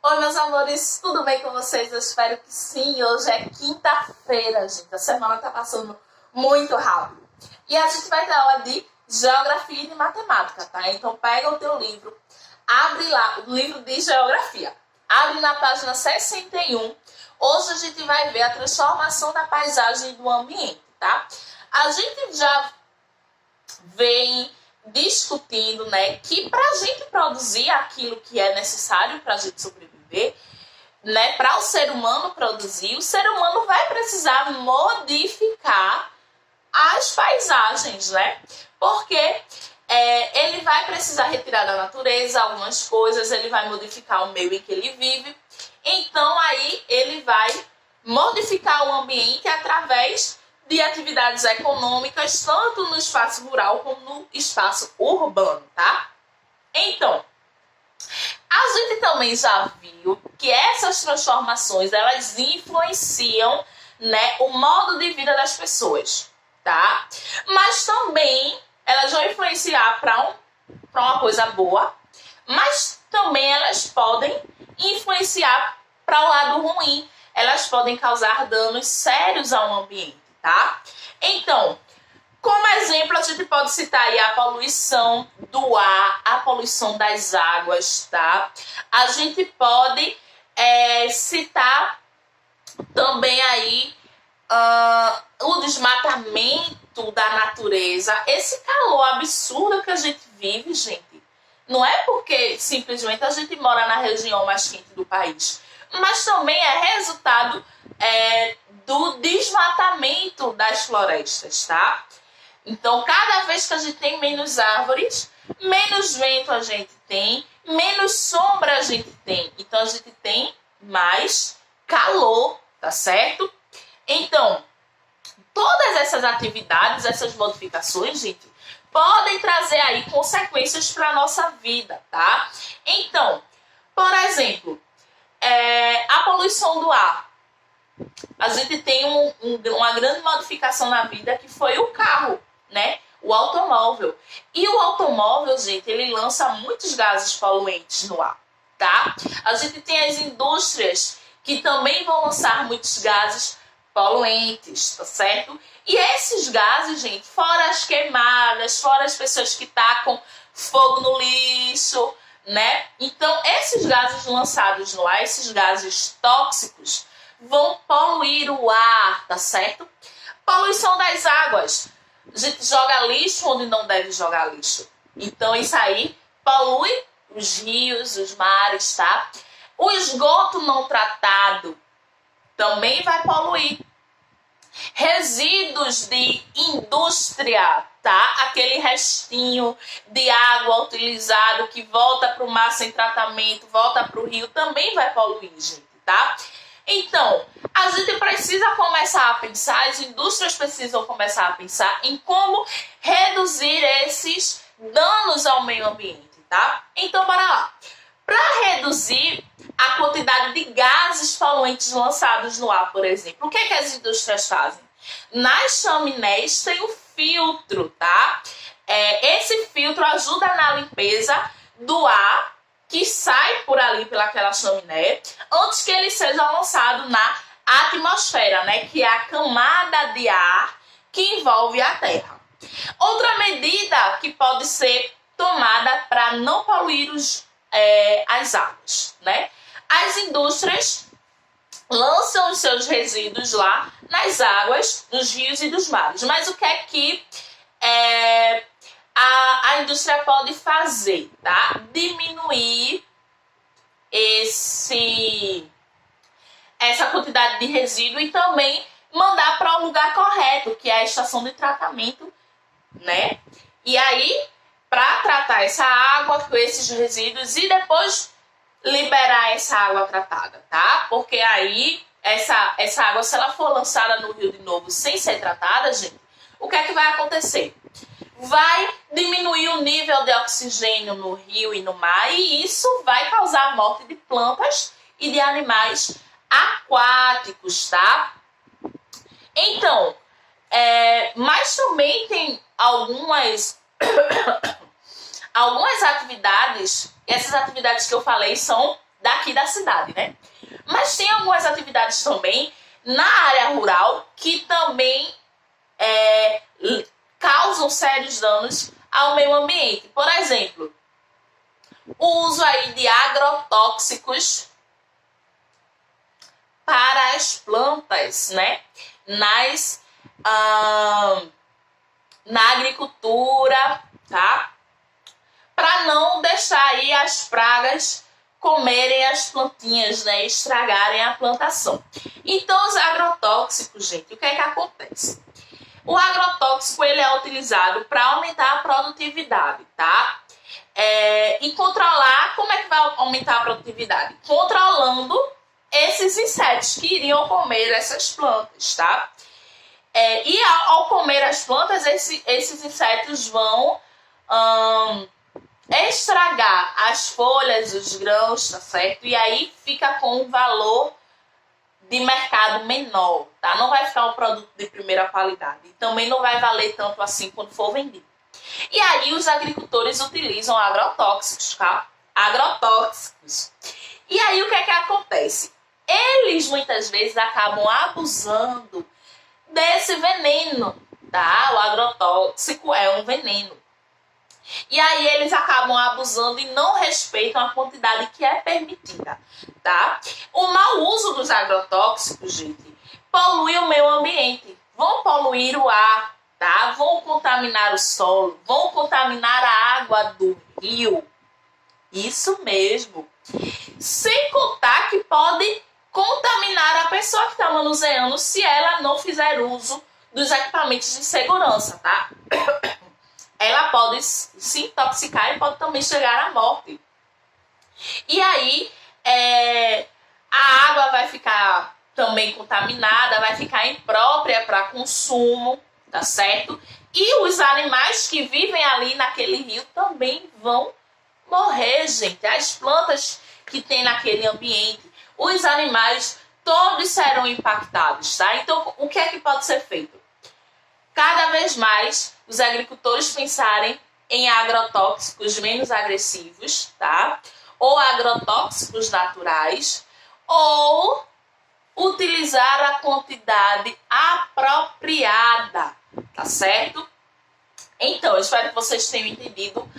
Oi, meus amores, tudo bem com vocês? Eu espero que sim. Hoje é quinta-feira, gente. A semana tá passando muito rápido. E a gente vai ter aula de geografia e de matemática, tá? Então pega o teu livro, abre lá o livro de geografia. Abre na página 61. Hoje a gente vai ver a transformação da paisagem e do ambiente, tá? A gente já vem discutindo, né, que para a gente produzir aquilo que é necessário para a gente sobreviver, né, para o ser humano produzir, o ser humano vai precisar modificar as paisagens, né? Porque ele vai precisar retirar da natureza algumas coisas, ele vai modificar o meio em que ele vive. Então aí ele vai modificar o ambiente através de atividades econômicas, tanto no espaço rural como no espaço urbano, tá? Então, a gente também já viu que essas transformações, elas influenciam, né, o modo de vida das pessoas, tá? Mas também elas vão influenciar para uma coisa boa, mas também elas podem influenciar para o lado ruim. Elas podem causar danos sérios ao ambiente, tá? Então, como exemplo, a gente pode citar aí a poluição do ar, a poluição das águas, tá? A gente pode citar também aí o desmatamento da natureza, esse calor absurdo que a gente vive, gente. Não é porque simplesmente a gente mora na região mais quente do país, mas também é resultado do desmatamento das florestas, tá? Então, cada vez que a gente tem menos árvores, menos vento a gente tem, menos sombra a gente tem. Então, a gente tem mais calor, tá certo? Então, todas essas atividades, essas modificações, gente, podem trazer aí consequências para a nossa vida, tá? Então, por exemplo, a poluição do ar. A gente tem uma grande modificação na vida que foi o carro, né? O automóvel. E o automóvel, gente, ele lança muitos gases poluentes no ar, tá? A gente tem as indústrias que também vão lançar muitos gases poluentes, tá certo? E esses gases, gente, fora as queimadas, fora as pessoas que tacam fogo no lixo, né? Então, esses gases lançados no ar, esses gases tóxicos, vão poluir o ar, tá certo? Poluição das águas. A gente joga lixo onde não deve jogar lixo. Então, isso aí polui os rios, os mares, tá? O esgoto não tratado também vai poluir. Resíduos de indústria, tá? Aquele restinho de água utilizado que volta para o mar sem tratamento, volta para o rio, também vai poluir, gente, tá? Então, a gente precisa começar a pensar, as indústrias precisam começar a pensar em como reduzir esses danos ao meio ambiente, tá? Então, bora lá. Para reduzir a quantidade de gases poluentes lançados no ar, por exemplo, o que é que as indústrias fazem? Nas chaminés tem um filtro, tá? Esse filtro ajuda na limpeza do ar que sai por ali pelaquela chaminé antes que ele seja lançado na atmosfera, né? Que é a camada de ar que envolve a Terra. Outra medida que pode ser tomada para não poluir as águas, né? As indústrias lançam os seus resíduos lá nas águas, nos rios e dos mares. Mas o que é que a indústria pode fazer, tá? Diminuir essa quantidade de resíduo e também mandar para o lugar correto, que é a estação de tratamento, né? E aí, para tratar essa água com esses resíduos e depois liberar essa água tratada, tá? Porque aí, essa água, se ela for lançada no rio de novo sem ser tratada, gente, o que é que vai acontecer? Vai diminuir o nível de oxigênio no rio e no mar e isso vai causar a morte de plantas e de animais aquáticos, tá? Então, mas também tem algumas atividades, essas atividades que eu falei são daqui da cidade, né? Mas tem algumas atividades também na área rural que também causam sérios danos ao meio ambiente. Por exemplo, o uso aí de agrotóxicos para as plantas, né? Na agricultura, tá? Para não deixar aí as pragas comerem as plantinhas, né? Estragarem a plantação. Então, os agrotóxicos, gente, o que é que acontece? O agrotóxico, ele é utilizado para aumentar a produtividade, tá? E controlar, como é que vai aumentar a produtividade? Controlando esses insetos que iriam comer essas plantas, tá? E ao comer as plantas, esses insetos vão estragar as folhas, os grãos, tá certo? E aí fica com um valor de mercado menor, tá? Não vai ficar um produto de primeira qualidade. E também não vai valer tanto assim quando for vendido. E aí os agricultores utilizam agrotóxicos, tá? Agrotóxicos. E aí o que é que acontece? Eles muitas vezes acabam abusando desse veneno, tá? O agrotóxico é um veneno. E aí eles acabam abusando e não respeitam a quantidade que é permitida, tá? O mau uso dos agrotóxicos, gente, polui o meio ambiente. Vão poluir o ar, tá? Vão contaminar o solo, vão contaminar a água do rio. Isso mesmo. Sem contar que pode contaminar a pessoa que está manuseando se ela não fizer uso dos equipamentos de segurança, tá? Ela pode se intoxicar e pode também chegar à morte. E aí, a água vai ficar também contaminada, vai ficar imprópria para consumo, tá certo? E os animais que vivem ali naquele rio também vão morrer, gente. As plantas que tem naquele ambiente, os animais, todos serão impactados, tá? Então, o que é que pode ser feito? Cada vez mais os agricultores pensarem em agrotóxicos menos agressivos, tá? Ou agrotóxicos naturais, ou utilizar a quantidade apropriada, tá certo? Então, eu espero que vocês tenham entendido